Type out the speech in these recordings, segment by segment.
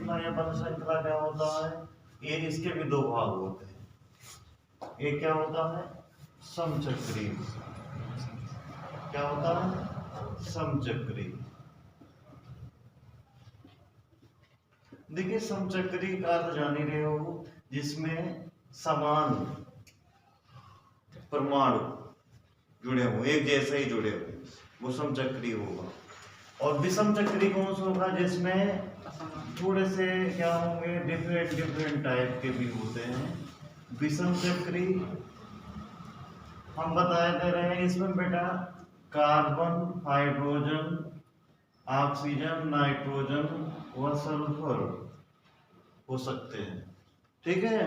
श्रृंखला या बंध श्रृंखला क्या होता है, ये इसके भी दो भाग होते हैं। एक क्या होता है, समचक्री। क्या होता है, समचक्री। देखिए समचक्री का अर्थ जान ही रहे हो, जिसमें समान परमाणु जुड़े हो, एक जैसे ही जुड़े हो, वो समचक्री होगा। और विषम चक्री कौन सा होगा, जिसमें थोड़े से क्या होंगे, डिफरेंट डिफरेंट टाइप के भी होते हैं। विषम चक्री हम बताए दे रहे हैं, इसमें बेटा कार्बन, हाइड्रोजन, ऑक्सीजन, नाइट्रोजन व सल्फर हो सकते हैं, ठीक है।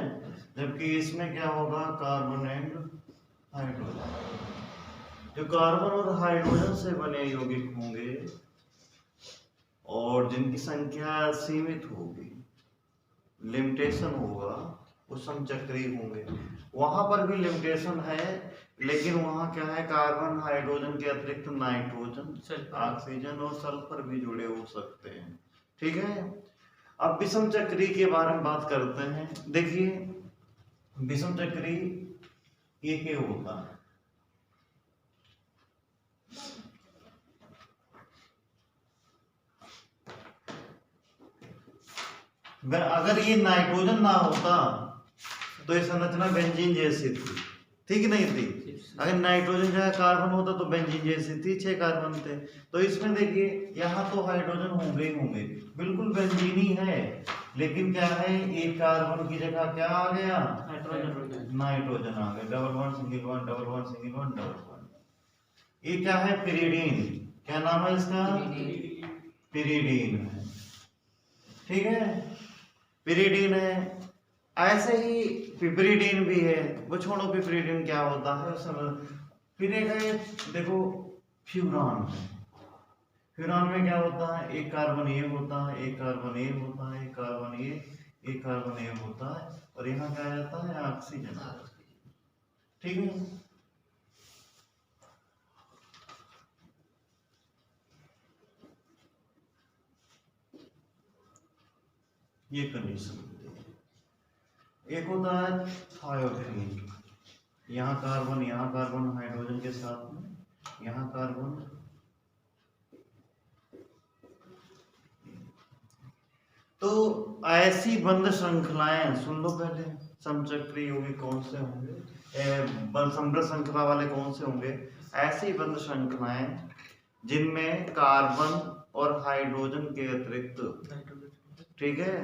जबकि इसमें क्या होगा, कार्बन एंड हाइड्रोजन। जो कार्बन और हाइड्रोजन से बने यौगिक होंगे और जिनकी संख्या सीमित होगी, लिमिटेशन होगा, वो समचक्री होंगे। वहां पर भी लिमिटेशन है, लेकिन वहां क्या है, कार्बन हाइड्रोजन के अतिरिक्त नाइट्रोजन, ऑक्सीजन और सल्फर भी जुड़े हो सकते हैं, ठीक है। अब विषम चक्री के बारे में बात करते हैं। देखिए विषम चक्री ये क्या होता है, अगर ये नाइट्रोजन ना होता तो ये संरचना बेंजीन जैसी थी, ठीक नहीं थी। अगर नाइट्रोजन जगह कार्बन होता तो बेंजीन जैसी थी, 6 कार्बन थे। तो इसमें देखिए यहाँ तो हाइड्रोजन होंगे ही होंगे, बिल्कुल बेंजीन ही है, लेकिन क्या है, एक कार्बन की जगह क्या आ गया, नाइट्रोजन आ गया। Double bond single bond, double bond single bond, double bond. ये क्या है, पिरिडीन। क्या नाम है इसका, पिरिडीन है, ठीक है, पिरिडीन है। ऐसे ही पिपरीडीन भी है, वो छोड़ो पिपरीडीन क्या होता है उस समय। फिर एक है, देखो फ्यूरान है। फ्यूरान में क्या होता है, एक कार्बन ये होता है, एक कार्बन ये होता है, एक कार्बन ये, एक कार्बन ये होता है, और यहाँ क्या जाता है, ऑक्सीजन, ठीक है। ये कंडीशन। एक होता है थायोफीन, यहाँ कार्बन हाइड्रोजन के साथ में, यहाँ कार्बन, तो ऐसी बंध श्रृंखलाएं सुन लो पहले। समचक्री यौगिक कौन से होंगे, समृद्ध श्रृंखला वाले कौन से होंगे, ऐसी बंध श्रृंखलाएं जिनमें कार्बन और हाइड्रोजन के अतिरिक्त, ठीक है,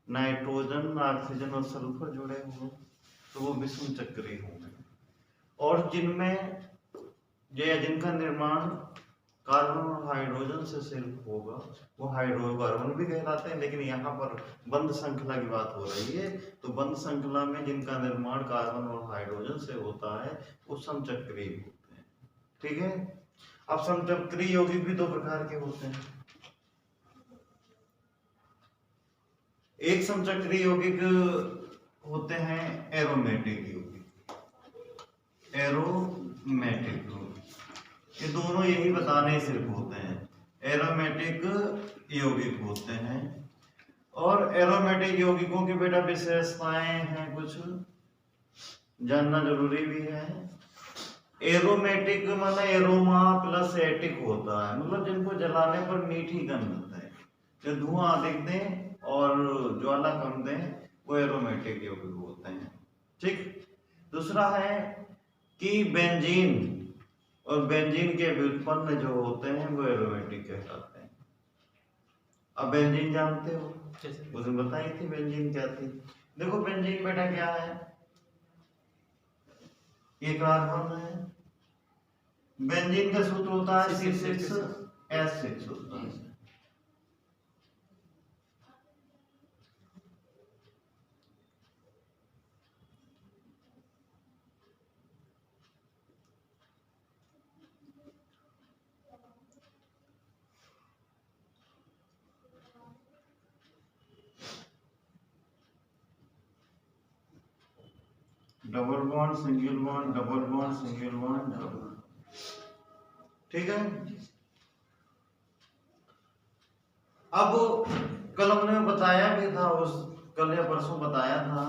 नाइट्रोजन, ऑक्सीजन और सल्फर जुड़े हुए, तो वो विषम चक्री होंगे। और जिनमें जिनका निर्माण कार्बन और हाइड्रोजन से सिर्फ होगा, वो हाइड्रोकार्बन भी कहलाते हैं। लेकिन यहाँ पर बंध श्रृंखला की बात हो रही है, तो बंध श्रृंखला में जिनका निर्माण कार्बन और हाइड्रोजन से होता है वो समचक्री होते हैं, ठीक है। अब समचक्री यौगिक भी दो प्रकार के होते हैं। एक समचक्री यौगिक होते हैं एरोमेटिक यौगिक, एरोमेटिक, ये दोनों यही बताने सिर्फ होते हैं, एरोमेटिक यौगिक होते हैं। और एरोमेटिक यौगिकों की बेटा विशेषताएं हैं, कुछ जानना जरूरी भी है। एरोमेटिक माने एरोमा प्लस एटिक होता है, मतलब जिनको जलाने पर मीठी गंध है, जो धुआं अधिक दें और ज्वाला कम दें, वो एरोमेटिक यौगिक होते हैं, ठीक। दूसरा है कि बेंजीन और बेंजीन के व्युत्पन्न जो होते हैं वो एरोमेटिक कहलाते हैं। अब बेंजीन जानते हो, उसने बताई थी बेंजीन क्या थी। देखो बेंजीन बेटा क्या है, ये कार्बन है, बेंजीन का सूत्र होता है C6H6 होता है। Double bond single bond, double bond single bond, double, ठीक है। अब कल हमने बताया भी था, उस कल या परसों बताया था,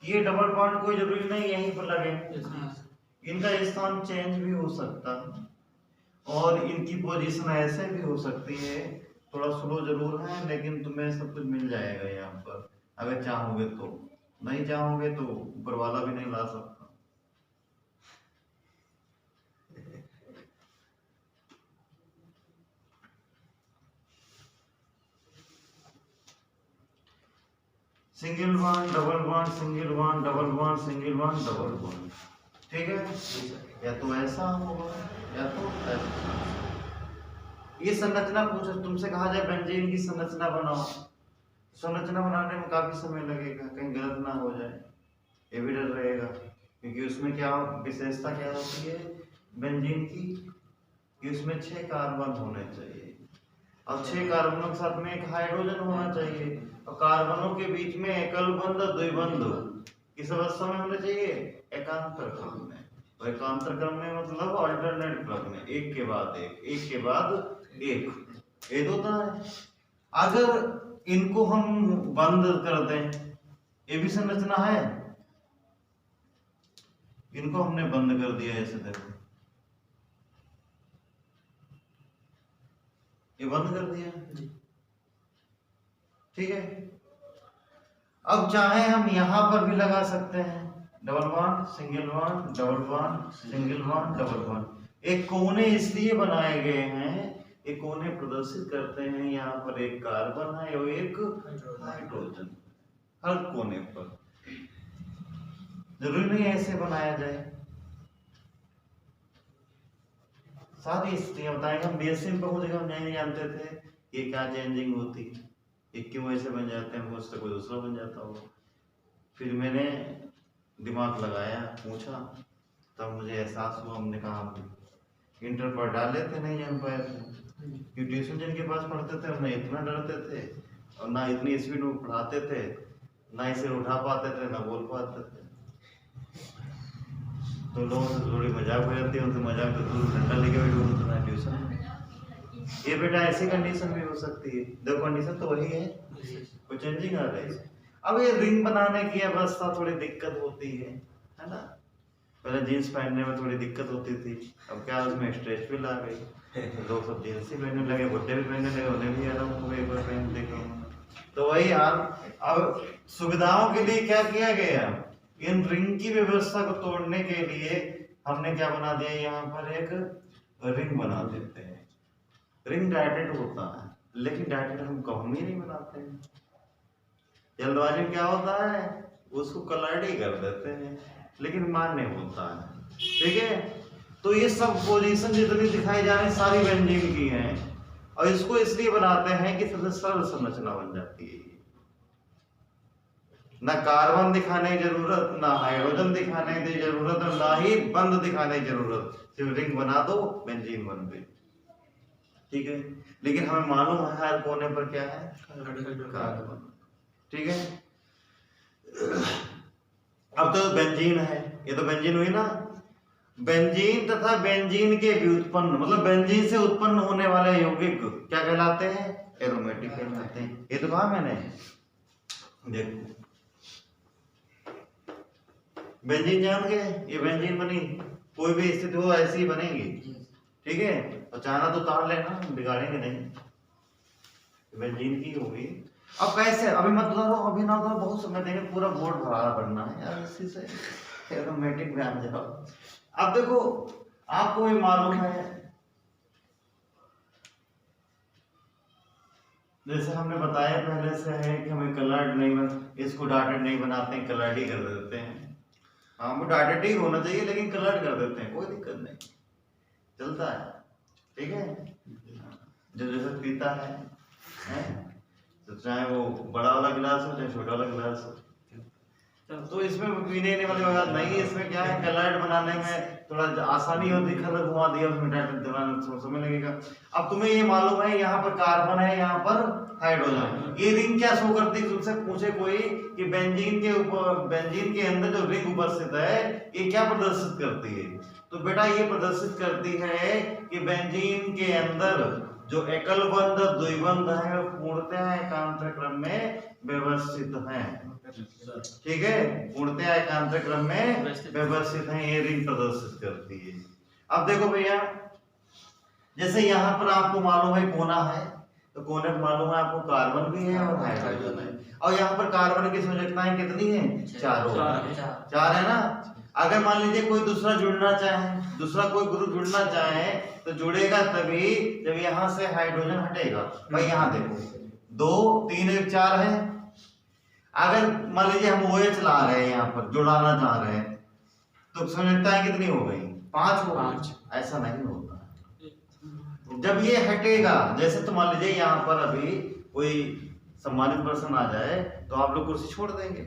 ये डबल बॉन्ड कोई जरूरी नहीं यहीं पर लगे, इनका स्थान चेंज भी हो सकता है और इनकी पोजीशन ऐसे भी हो सकती है। थोड़ा स्लो जरूर है लेकिन तुम्हें सब कुछ मिल जाएगा यहाँ पर, अगर चाहोगे तो। नहीं चाहोगे तो ऊपर वाला भी नहीं ला सकता। Single bond double bond, single bond double bond, single bond double bond, ठीक है। या तो ऐसा होगा या तो ऐसा। ये संरचना पूछो, तुमसे कहा जाए बेंजीन की संरचना बनाओ, संरचना बनाने में काफी समय लगेगा, कहीं गलत ना हो जाए, ये भी डर रहेगा। क्योंकि उसमें क्या विशेषता क्या होती है बेंजीन की, कि उसमें 6 कार्बन होने चाहिए और 6 कार्बनों के साथ में एक हाइड्रोजन होना चाहिए और कार्बनों के बीच में एकल बंध द्विबंध किस अवस्था में होने चाहिए, एकांतर क्रम में। और एकांतर क्रम में मतलब अल्टरनेट क्रम में, एक के बाद एक, एक के बाद एक, ये होता है। अगर इनको हम बंद कर दें, ये भी संरचना है, इनको हमने बंद कर दिया ऐसे, देखो ये बंद कर दिया, ठीक है। अब चाहे हम यहां पर भी लगा सकते हैं, double bond single bond double bond single bond double bond. एक कोने इसलिए बनाए गए हैं, एक कोने प्रदर्शित करते हैं, यहाँ पर एक कार्बन है और एक हाइड्रोजन, हर कोने पर। जरूरी नहीं ऐसे बनाया जाए, सारी स्थितियां बताएंगे हम। बीएससी में पहुंच गए, हम नहीं जानते थे ये क्या चेंजिंग होती है, ये क्यों ऐसे बन जाते हैं, उससे कोई दूसरा बन जाता होगा। फिर मैंने दिमाग लगाया, पूछा, तब मुझे एहसास हुआ। हमने कहा इंटर पर डाले थे, नहीं जान पाए थे। ट्यूशन जिनके पास पढ़ते थे ना इतना डरते थे और ना इतनी स्पीड में पढ़ाते थे, ना इसे उठा पाते थे ना बोल पाते थे। तो लोगों से थोड़ी मजाक हो जाती है, उनसे मजाक तो दूर, डंडा लेके बैठो उतना ट्यूशन में। ये बेटा ऐसी कंडीशन भी हो सकती है, दो कंडीशन तो वही है, कोई चेंजिंग आ रही है। अब ये रिंग बनाने की अवस्था थोड़ी दिक्कत होती है ना। पहले जीन्स पहनने में थोड़ी दिक्कत होती थी, अब क्या उसमें स्ट्रेच भी ला गई, लोग सब जीन्स ही पहनने लगे, बुड्ढे भी पहनने लगे, उन्हें भी आराम हो गए, एक बार पहन देखो। तो वही यार, अब सुविधाओं के लिए क्या किया गया, इन रिंग की व्यवस्था को तोड़ने के लिए हमने क्या बना दिया, यहाँ पर एक रिंग बना देते हैं। रिंग डायटेड होता है लेकिन डायटेड हम कभी नहीं बनाते हैं, जल्दबाजी में क्या होता है उसको कलर्डी कर देते हैं, लेकिन मान्य होता है, ठीक है। तो ये सब पोजीशन जितनी दिखाई जा रही सारी बेंजीन की हैं और इसको इसलिए बनाते हैं कि सबसे सरल संरचना बन जाती है। ना कार्बन दिखाने की जरूरत, ना हाइड्रोजन दिखाने की जरूरत, ना ही बंध दिखाने की जरूरत, सिर्फ रिंग बना दो बेंजीन बन गई, ठीक है। लेकिन हमें मालूम है हर कोने पर क्या है, कार्बन, ठीक है। अब तो बेंजीन है, ये तो बेंजीन हुई ना। बेंजीन तथा बेंजीन के व्युत्पन्न, मतलब बेंजीन से उत्पन्न होने वाले यौगिक क्या कहलाते हैं, एरोमेटिक कहलाते हैं। ये तो कहा मैंने, देखो बेंजीन जान गए, ये बेंजीन बनी, कोई भी स्थिति हो ऐसी ही बनेगी, ठीक है। और चाहना तो तार लेना, बिगाड़ेंगे नहीं, बेंजीन की होगी। अब कैसे, अभी मत उतारो, अभी ना उतारो, बहुत समय देंगे, पूरा बोर्ड भरा पड़ना है यार, इसी से एरोमेटिक में आ जाओ। अब देखो आपको ये मालूम है, जैसे हमने बताया पहले से है कि हमें कलर्ड नहीं, इसको डॉटेड नहीं बनाते हैं, कलर्ड ही कर देते हैं। हाँ वो डॉटेड ही होना चाहिए लेकिन कलर्ड कर देते हैं, कोई दिक्कत नहीं, चलता है, ठीक है। जो जैसे पीता है तो चाहे वो बड़ा वाला गिलास हो चाहे छोटा वाला गिलास हो, तो इसमें पीने वाली बात नहीं, इसमें क्या है कलर्ड बनाने में थोड़ा आसानी होती, कलर घुमा दिया उसमें थोड़ा समय लगेगा। अब तुम्हें ये मालूम है यहाँ पर कार्बन है, यहाँ पर हाइड्रोजन, ये रिंग क्या शो करती है, तुमसे पूछे कोई कि बेंजीन के ऊपर, बेंजीन के अंदर जो रिंग उपस्थित है ये क्या प्रदर्शित करती है, तो बेटा ये प्रदर्शित करती है कि बेंजीन के अंदर जो एकल बंध द्विबंध है वो पूर्णतः एकांतर क्रम में व्यवस्थित है। ठीक है, पूर्णतः एकांतर क्रम में व्यवस्थित है, ये रिंग प्रदर्शित करती है। अब देखो भैया, जैसे यहाँ पर आपको मालूम है कोना है, तो कोने पर मालूम है आपको कार्बन भी है और हाइड्रोजन है, और यहाँ पर कार्बन की संयोजकताएं कितनी है? चार है ना। अगर मान लीजिए कोई दूसरा जुड़ना चाहे, दूसरा कोई ग्रुप जुड़ना चाहे तो जुड़ेगा तभी जब यहाँ से हाइड्रोजन हटेगा। भाई यहाँ देखो 2 3 1 4 है। अगर मान लीजिए हम OH ला रहे हैं, यहाँ पर जुड़ाना चाह रहे हैं, तो संयोजकताएं कितनी हो गई? 5 हो गई। ऐसा नहीं होता, जब ये हटेगा, जैसे तो मान लीजिए यहाँ पर अभी कोई सम्मानित पर्सन आ जाए तो आप लोग कुर्सी छोड़ देंगे।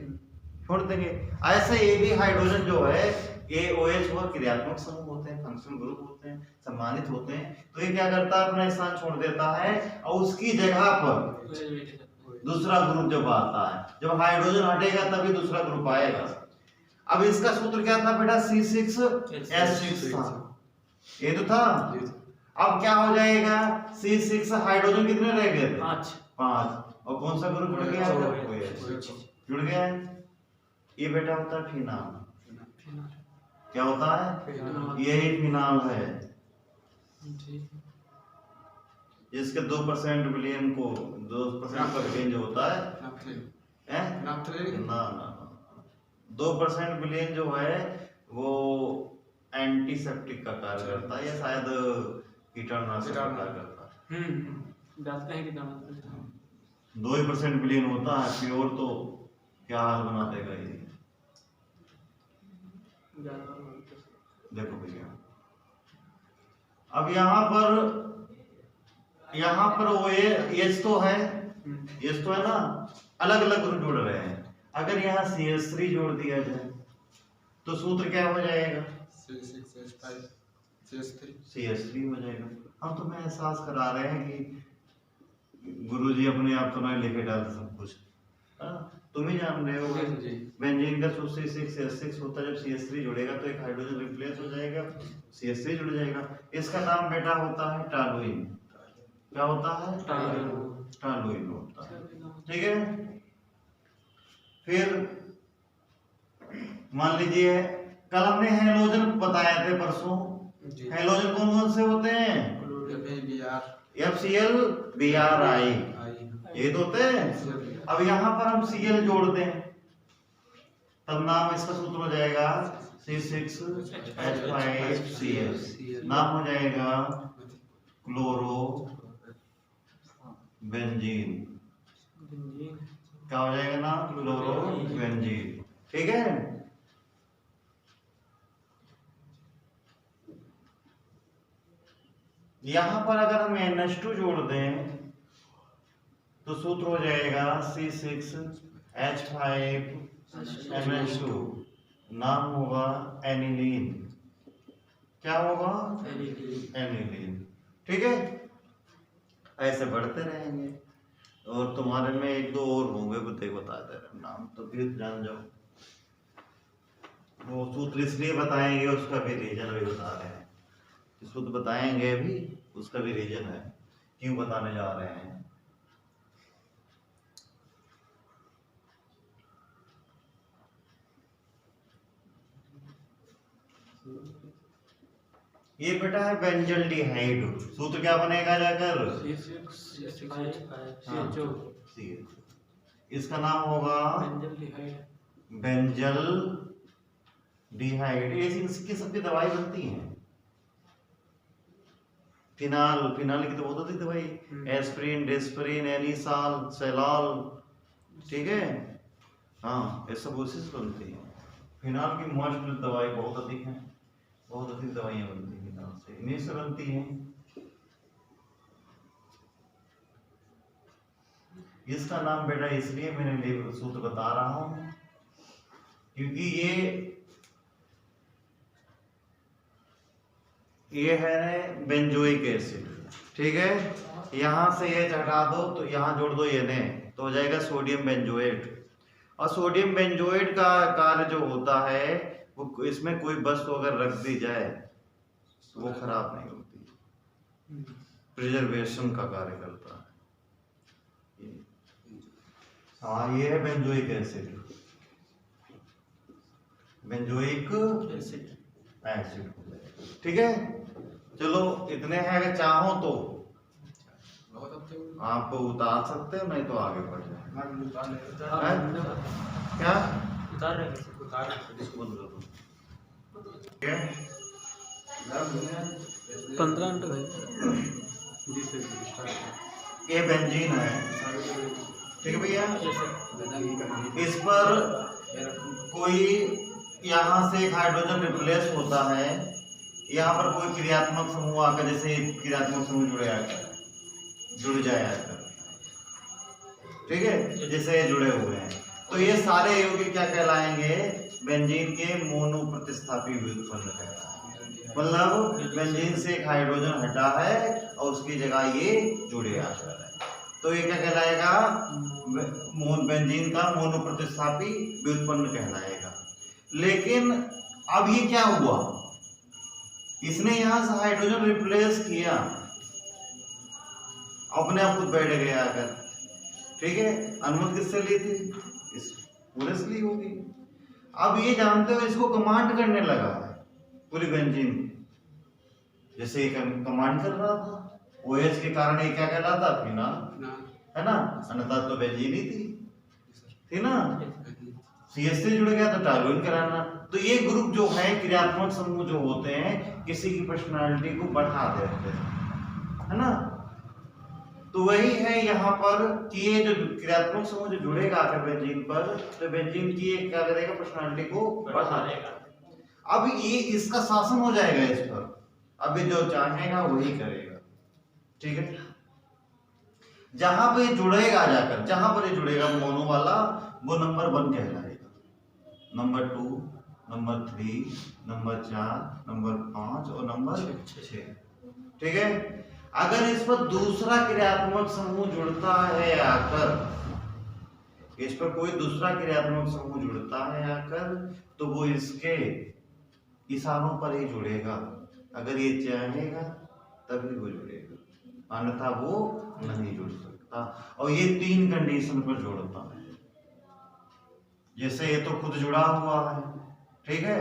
ऐसे ये भी हाइड्रोजन जो है, ये OH और क्रियात्मक समूह होते हैं, फंक्शनल ग्रुप होते हैं, सम्मानित होते हैं, तो ये क्या करता है? अपना स्थान छोड़ देता है और उसकी जगह पर दूसरा ग्रुप जब आता है, जब हाइड्रोजन हटेगा तभी दूसरा ग्रुप आएगा। अब इसका सूत्र क्या था बेटा? C6H6 था, ये तो था। अब क्या हो जाएगा? C6 हाइड्रोजन कितने रह गए थे? 5। और कौन सा ग्रुप जुड़ गया? जुड़ गया है। ये बेटा होता है फिनाल। क्या होता है? यही फिनाल है। इसके 2% विलयन को 2% का विलयन जो होता है ना 2% विलयन जो है वो एंटीसेप्टिक का कार्य करता है, या शायद कीटाणुनाशक का कार्य करता है। 2% विलयन होता है, प्योर तो क्या हाल बना देगा ये। देखो भैया, अब यहाँ पर वो H तो है ना, अलग अलग ग्रुप जुड़ रहे हैं। अगर यहाँ CH3 जोड़ दिया जाए तो सूत्र क्या हो जाएगा? CH3 हो जाएगा। हम तुम्हें एहसास करा रहे हैं कि गुरुजी अपने आप तो नहीं लिखे डालते सब कुछ, तुम ही जान रहे हो। बेंजीन का सूत्र C6H6 होता है, जब CH3 जुड़ेगा तो एक हाइड्रोजन रिप्लेस हो जाएगा, CH3 जुड़ जाएगा। इसका नाम बेटा होता है टॉलुइन। क्या होता है? टॉलुइन होता है। ठीक है, फिर मान लीजिए कल हमने हैलोजन बताए थे परसों। हैलोजन कौन कौन से होते हैं? FCl Bri, ये तो होते हैं। अब यहाँ पर हम Cl जोड़ दें तब नाम इसका सूत्र हो जाएगा C6H5Cl, नाम हो जाएगा क्लोरो बेंजीन। क्या हो जाएगा ना? Chloro benzene. ठीक है, यहां पर अगर हम NH2 जोड़ दें तो सूत्र हो जाएगा C6H5NH2, नाम होगा एनिलीन। क्या होगा? एनिलीन। ठीक है, ऐसे बढ़ते रहेंगे और तुम्हारे में 1 2 और होंगे, बता दे रहे नाम, तो फिर जान जाओ। वो सूत्र इसलिए बताएंगे, उसका भी रीजन भी बता रहे हैं। सूत्र बताएंगे अभी, उसका भी रीजन है क्यों बताने जा रहे हैं। ये बेटा है बेंजल्डिहाइड। सूत्र क्या बनेगा जाकर? इसका नाम होगा बेंजल्डिहाइड। इसकी सबकी दवाई बनती है। फिनाल की तो बहुत होती दवाई, एस्प्रिन, डेस्प्रिन, एनिसाल, सेलाल। ठीक है, हाँ, ये सब उसी से बनती है। फिनाल की मोस्ट दवाई बहुत अधिक है, बहुत अधिक दवाइयां बनती हैं फिनाल से, इन्हीं से बनती हैं। इसका नाम बेटा इसलिए मैंने सूत्र बता रहा हूं क्योंकि ये है बेंजोइक एसिड। ठीक है, यहां से ये हटा दो तो यहां जोड़ दो ये तो हो जाएगा सोडियम बेंजोएट। और सोडियम बेंजोएट का कार्य जो होता है वो इसमें कोई वस्तु अगर रख दी जाए वो खराब नहीं होती। प्रिजर्वेशन का कार्य करता है। हाँ, ये है बेंजोइक एसिड, बेंजोइक एसिड। ठीक है, चलो इतने हैं, अगर चाहो तो आप उतार सकते हो, नहीं तो आगे बढ़ जाए। क्या उतार रहे इसको बंद कर दो। 15 मिनट भाई। ये बेंजीन है, ठीक है भैया। इस पर कोई यहाँ से एक हाइड्रोजन रिप्लेस होता है, यहाँ पर कोई क्रियात्मक समूह आकर, जैसे क्रियात्मक समूह जुड़ जाए आकर, ठीक है, जैसे जुड़े हुए हैं, तो ये सारे यौगिक क्या कहलाएंगे? बेंजीन के मोनो प्रतिस्थापी व्युत्पन्न कहलाएंगे। मतलब बेंजीन से एक हाइड्रोजन हटा है और उसकी जगह ये जुड़े आकर है, तो ये क्या कहलाएगा? बेंजीन का मोनो प्रतिस्थापी व्युत्पन्न कहलाएगा। लेकिन अब ये क्या हुआ? इसने यहां से हाइड्रोजन रिप्लेस किया, अपने आप खुद बैठ गया आकर, ठीक है। अनुमति किससे ली थी? इस पूरे से ली होगी। अब ये जानते हो इसको कमांड करने लगा है पूरी बेंजीन, जैसे कमांड कर रहा था। OH के कारण ये क्या कहलाता? फिनॉल, है ना, अन्यथा तो बेंजीन ही थी ना। CH से जुड़ गया तो टॉलुइन कराना। तो ये ग्रुप जो है, क्रियात्मक समूह जो होते हैं, किसी की पर्सनालिटी को बढ़ा देते हैं, है ना। तो वही है यहाँ पर कि ये जो क्रियात्मक समूह जो जुड़ेगा आकर बेंजीन पर, तो बेंजीन की ये क्या करेगा? पर्सनालिटी को बढ़ा देगा। अब ये इसका शासन हो जाएगा इस पर, अब ये जो चाहेगा वही करेगा, ठीक है। जहां पे जुड़ेगा जाकर, जहां पर ये जुड़ेगा मोनो वाला, वो नंबर 1 कहलाएगा, नंबर 2, नंबर 3, नंबर 4, नंबर 5 और नंबर 6, ठीक है। अगर इस पर दूसरा क्रियात्मक समूह जुड़ता है आकर, इस पर कोई दूसरा क्रियात्मक समूह जुड़ता है आकर, तो वो इसके इशारों पर ही जुड़ेगा। अगर ये चाहेगा तभी वो जुड़ेगा, अन्यथा वो नहीं जुड़ सकता। और ये 3 कंडीशन पर जुड़ता है। जैसे ये तो खुद जुड़ा हुआ है, ठीक है,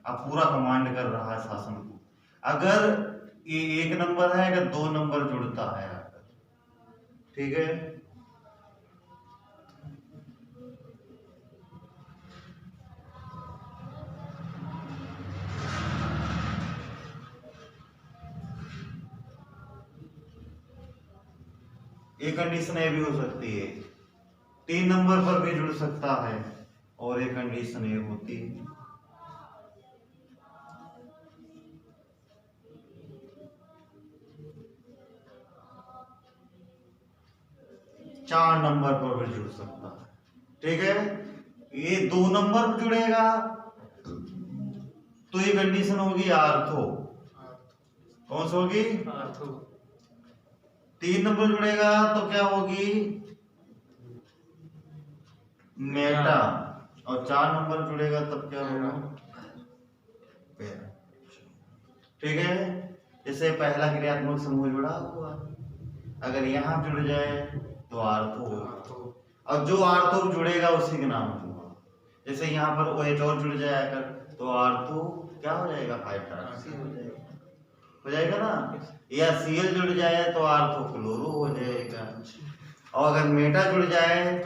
अब पूरा कमांड कर रहा है शासन को। अगर ये 1 नंबर है, अगर 2 नंबर जुड़ता है आकर, ठीक है, एक कंडीशन ये भी हो सकती है, 3 नंबर पर भी जुड़ सकता है, और एक कंडीशन ये होती है 4 नंबर पर भी जुड़ सकता है, ठीक है। ये 2 नंबर पर जुड़ेगा तो ये कंडीशन होगी आर्थो, कौन सी होगी? आर्थो। 3 नंबर जुड़ेगा तो क्या होगी? मेटा। और 4 नंबर जुड़ेगा तब क्या होगा? पैरा, ठीक है। जैसे पहला क्रियात्मक समूह जुड़ा हुआ, अगर यहां जुड़ जाए तो आर्थो होगा, और जो आर्थो जुड़ेगा उसी के नाम होगा। जैसे यहाँ पर OH और जुड़ जाएगा तो आर्थो क्या हो जाएगा? हाइड्रॉक्सी हो जाएगा ना। या Cl जुड़ जाए तो आर्थो क्लोरो हो जाएगा, और अगर मेटा जुड़ जाए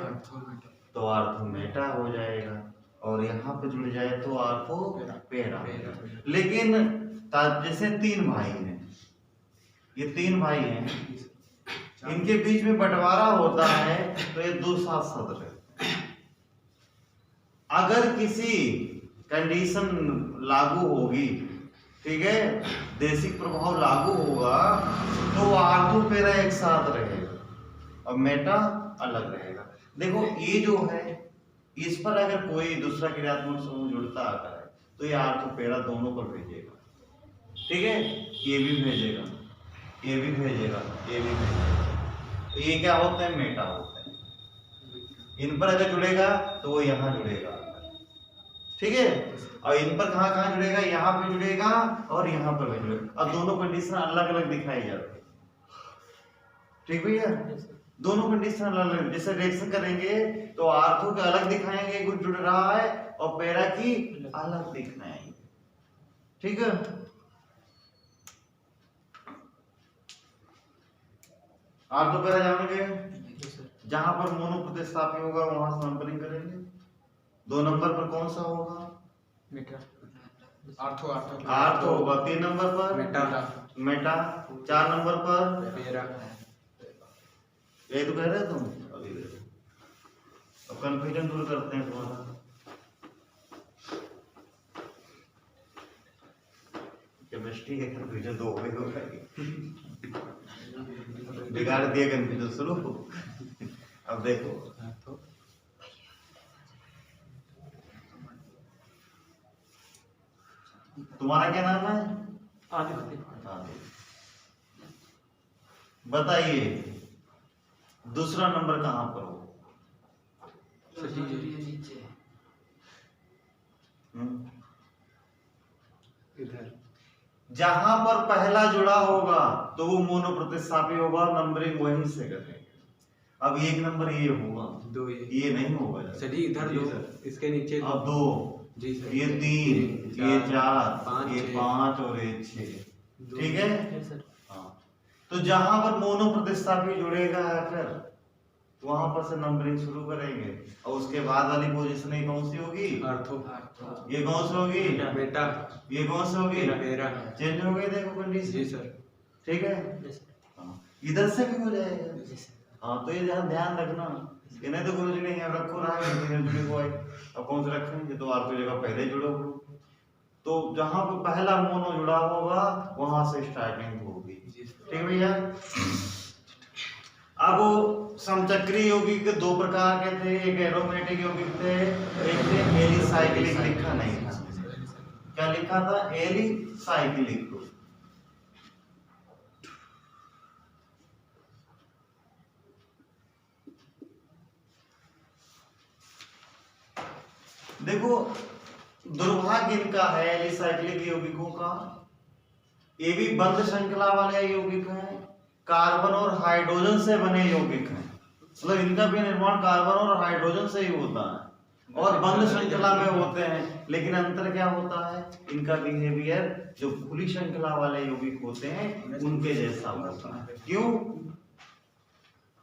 तो आर्थो मेटा हो जाएगा, और यहाँ पे जुड़ जाए तो आर्थो पेरा। लेकिन जैसे 3 भाई हैं, ये 3 भाई हैं, इनके बीच में बंटवारा होता है तो ये 2 साथ सदस्य है। अगर किसी कंडीशन लागू होगी, ठीक है, देशिक प्रभाव लागू होगा, तो आर्थो पेरा एक साथ रहेगा और मेटा अलग रहेगा। देखो ये जो है, इस पर अगर कोई दूसरा क्रियात्मक समूह जुड़ता आता है तो ये आर्थो पेरा दोनों पर भेजेगा, ठीक है। ये भी भेजेगा, ये भी भेजेगा, ये भी भेजेगा। तो ये क्या होता है? मेटा होता है। इन पर अगर जुड़ेगा तो वो यहाँ जुड़ेगा, ठीक है। और इन पर कहाँ कहाँ जुड़ेगा? यहाँ पे जुड़ेगा और यहाँ पर भी जुड़ेगा। अब दोनों कंडीशन अलग अलग दिखाई जाती है, ठीक भैया, दोनों कंडीशन अलग अलग। जैसे रिएक्शन करेंगे तो आर्थो के अलग दिखाएंगे कुछ जुड़ रहा है और पैरा की अलग दिखाएंगे, ठीक है। आर्थो पैरा जानेंगे, जहां पर मोनो प्रतिस्थापी होगा वहां से नंबरिंग करेंगे। 2 नंबर पर कौन सा होगा? आर्थो आर्थो होगा। 3 नंबर पर मेटा। 4 नंबर पर पैरा। यही तो कह रहे तुम अभी। अब कंफ्यूजन दूर करते हैं तुम्हारा। केमिस्ट्री के कंफ्यूजन तो हो गई, बिगाड़ दिया कंफ्यूजन शुरू। अब देखो, तुम्हारा क्या नाम है? आदित्य। बताइए दूसरा नंबर कहां पर हो? इधर। जहां पर पहला जुड़ा होगा तो वो मोनो प्रतिस्थापी होगा, नंबरिंग वहीं से करेंगे। अब 1 नंबर ये होगा, 2 ये नहीं होगा सर जी, इधर 2, इसके नीचे अब 2, जी सर, ये 3, ये 4, ये 5 और ये 6, ठीक है। हाँ, तो जहां पर मोनो प्रतिस्थापी जुड़ेगा आकर वहां पर से नंबरिंग शुरू करेंगे और उसके बाद वाली पोजीशन ये कौन सी होगी? आर्थो। ये कौन सी होगी? मेटा। ये कौन सी होगी? पैरा। चेंज हो गई देखो कंडीशन। जी सर। ठीक है, हाँ, इधर से भी हो जाएगा। हाँ, तो ये ध्यान रखना, इन्हें तो गुरु जी ने यहाँ रखो रहा है जुड़े हुआ है। अब कौन से रखेंगे? तो आर्थो जगह पहले जुड़े हुए, तो जहां पर पहला मोनो जुड़ा होगा वहां से स्टार्टिंग होगी, ठीक भैया। अब समचक्री यौगिक 2 प्रकार के थे, एक एरोमेटिक यौगिक थे, एक थे एलिसाइक्लिक। लिखा नहीं था, क्या लिखा था? एलिसाइक्लिक। देखो दुर्भाग्य इनका है एलिसाइक्लिक यौगिकों का, ये भी बंद श्रृंखला वाले यौगिक हैं, कार्बन और हाइड्रोजन से बने यौगिक हैं। मतलब इनका भी निर्माण कार्बन और हाइड्रोजन से ही होता है और बंद श्रृंखला में होते हैं। लेकिन अंतर क्या होता है? इनका बिहेवियर जो खुली श्रृंखला वाले यौगिक होते हैं उनके जैसा होता है। क्यों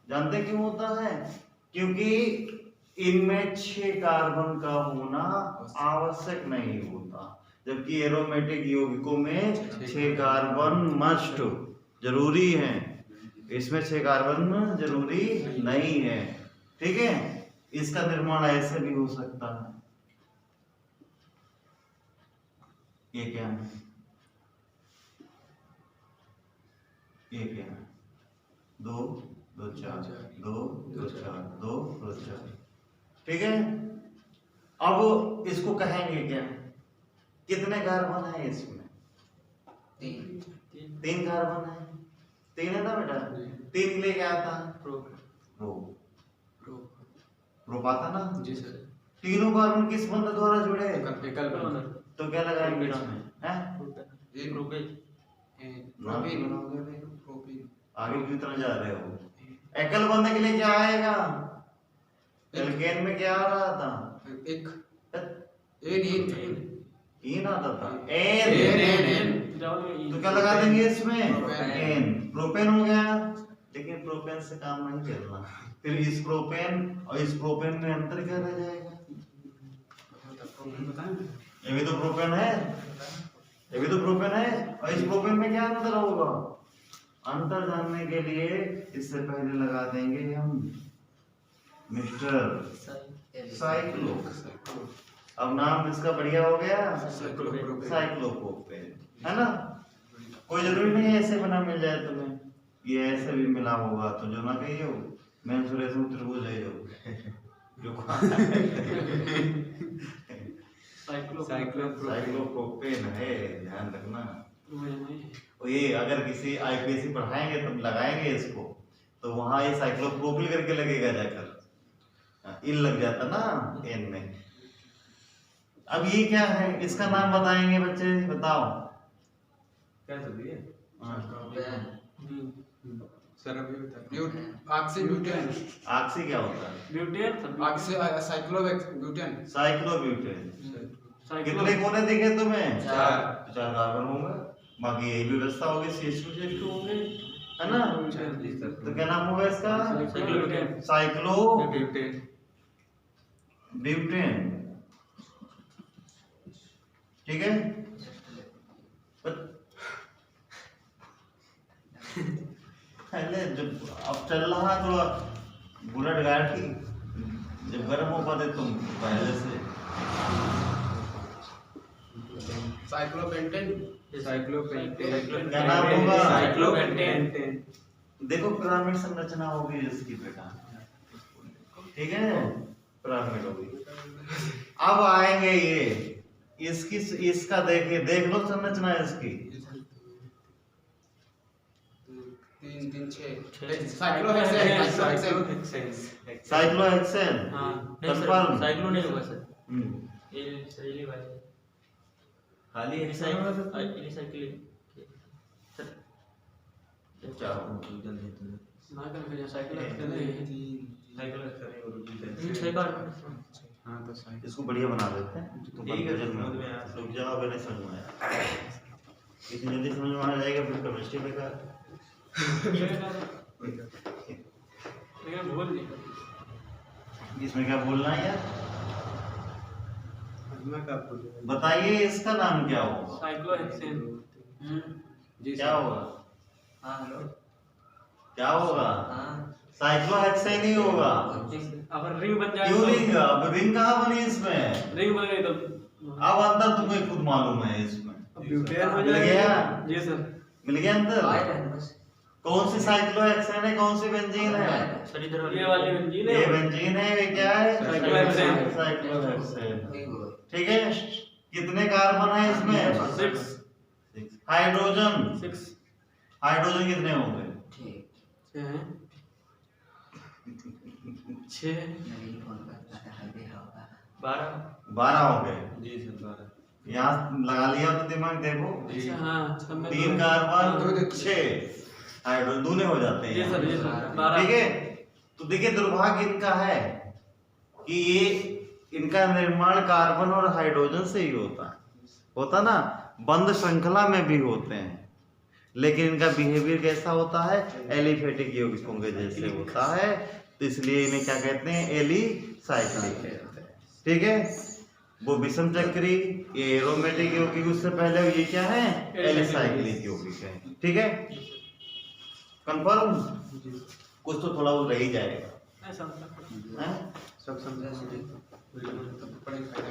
जानते क्यों होता है? क्योंकि इनमें 6 कार्बन का होना आवश्यक नहीं होता, जबकि एरोमेटिक यौगिकों में 6 कार्बन मस्ट जरूरी है, इसमें 6 कार्बन जरूरी नहीं है, ठीक है। इसका निर्माण ऐसे भी हो सकता है। ये क्या है? ये क्या है? 2 2 4 2 2 4 2 2 4, ठीक है। अब इसको कहेंगे क्या? कितने कार्बन है इसमें? 3 कार्बन है। 3 है ना बेटा? 3 ले क्या आता है? रो आता ना? जी सर। तीनों कार्बन किस बंध द्वारा जुड़े? एकल बंध। तो क्या लगाएंगे इसमें? हैं? आगे की तरफ जा रहे हो। एकल बंध के लिए क्या आएगा? एल्केन में क्या आ रहा था? इन आता था, एन। तो क्या लगा देंगे इसमें? एन। प्रोपेन हो गया, लेकिन प्रोपेन से काम नहीं चलना। फिर इस प्रोपेन और इस प्रोपेन में अंतर क्या रह जाएगा? ये भी तो प्रोपेन है, ये भी तो प्रोपेन है, और इस प्रोपेन में क्या अंतर होगा? अंतर जानने के लिए इससे पहले लगा देंगे हम मिस्टर साइक्लो। अब नाम इसका बढ़िया हो गया, साइक्लोप्रोपेन, है ना। कोई जरूरी नहीं है ऐसे बना मिल जाए तुम्हें, ये ऐसे भी मिला होगा तो जो ना कहियो मेंसुरेशन त्रिभुज है जो साइक्लोप्रोपेन है, ध्यान रखना। ये अगर किसी आईपीएससी पढ़ाएंगे तब लगाएंगे इसको, तो वहां ये साइक्लोप्रोपिल करके लगेगा जाकर, इन लग जाता ना एन में। अब ये क्या है? इसका नाम बताएंगे बच्चे, बताओ। क्या चल रही है? सर अभी बता ऑक्सीब्यूटेन ऑक्सी क्या होता है? Butane cyclobutane cyclobutane. साइक्लो कितने कोने दिखे तुम्हें? चार। चार कार्बन होंगे, बाकी यही व्यवस्था होगी, CH2 हो गई, है ना? तो क्या नाम होगा इसका? Cyclobutane cyclobutane. ब्यूटेन ठीक है? पहले जब अब चल रहा थोड़ा बुलेट गाड़ी, जब गर्म हो पाते तुम पहले से। साइक्लोपेंटेन साइक्लोपेंटेन क्या नाम होगा? साइक्लोपेंटेन। देखो पिरामिड संरचना होगी इसकी बेटा, ठीक है? पिरामिड होगी। अब आएंगे ये, इसकी इसका देखिए, देख लो संरचना इसकी। 3 6 छः। साइक्लोहेक्सेन साइक्लोहेक्सेन हाँ नहीं कंफर्म। सर साइक्लो नहीं होगा सर हम्म, ये सही बात है खाली इलिसाइकिल हेक्सेन सर क्या छह कार्बन हाँ तो साइक्लो इसको बढ़िया बना देते हैं। तुम ठीक है, कंफ्यूजन में समझ में आया। रुक जाओ, अगर नहीं समझ में आया, इतनी जल्दी समझ में आ जाएगा फिर केमिस्ट्री बेकार। भूल नहीं इसमें क्या बोलना है यार? अगला का बोलिए बताइए इसका नाम क्या होगा? साइक्लोहेक्सेन जी क्या सर होगा? हाँ हेलो क्या होगा? हाँ साइक्लोहेक्सेन ही होगा। अब रिंग बन जाए क्यों रिंग? अब रिंग कहाँ बनी इसमें? रिंग बन गई तो अब अंदर तुम्हें खुद मालूम है इसमें। ब्यूटेन हो मिल जाएगा गया? जी सर मिल गया अंदर? आए रहने बस कौन सी साइक्लोहेक्सेन है, कौन सी बेंजीन है? सर इधर ये वाली बेंजीन ये है बेंजीन है, ये क्या है? साइक्लोहेक्सेन। साइक्लोहेक्सेन। वही हुआ ठीक है? कितने कार्बन है इसमें? 6 हाइड्रोजन, 6 हाइड्रोजन कितने होंगे? ठीक 6 नहीं फोन करता है दे होगा 12 12 हो गए। जी सर 12 यहाँ लगा लिया तो दिमाग देखो, अच्छा हाँ सब में 3 कार्बन 6 हाइड्रोजन दूने हो जाते हैं जी यहाँ। सर जी सर 12 ठीक है? तो देखिए दुर्भाग्य इनका है कि ये इनका निर्माण कार्बन और हाइड्रोजन से ही होता ना, बंद श्रृंखला में भी होते हैं, लेकिन इनका बिहेवियर कैसा होता है? एलिफेटिक यौगिकों के जैसे होता है, तो इसलिए इन्हें क्या कहते हैं? एलिसाइक्लिक। ठीक है? वो विषम चक्री, ये एरोमेटिक यौगिक, उससे पहले ये क्या है? एलिसाइक्लिक यौगिक है। ठीक है? कंफर्म? कुछ तो थोड़ा वो रह ही जाएगा, ऐसा हैं? सब समझा जैसे पढ़ाई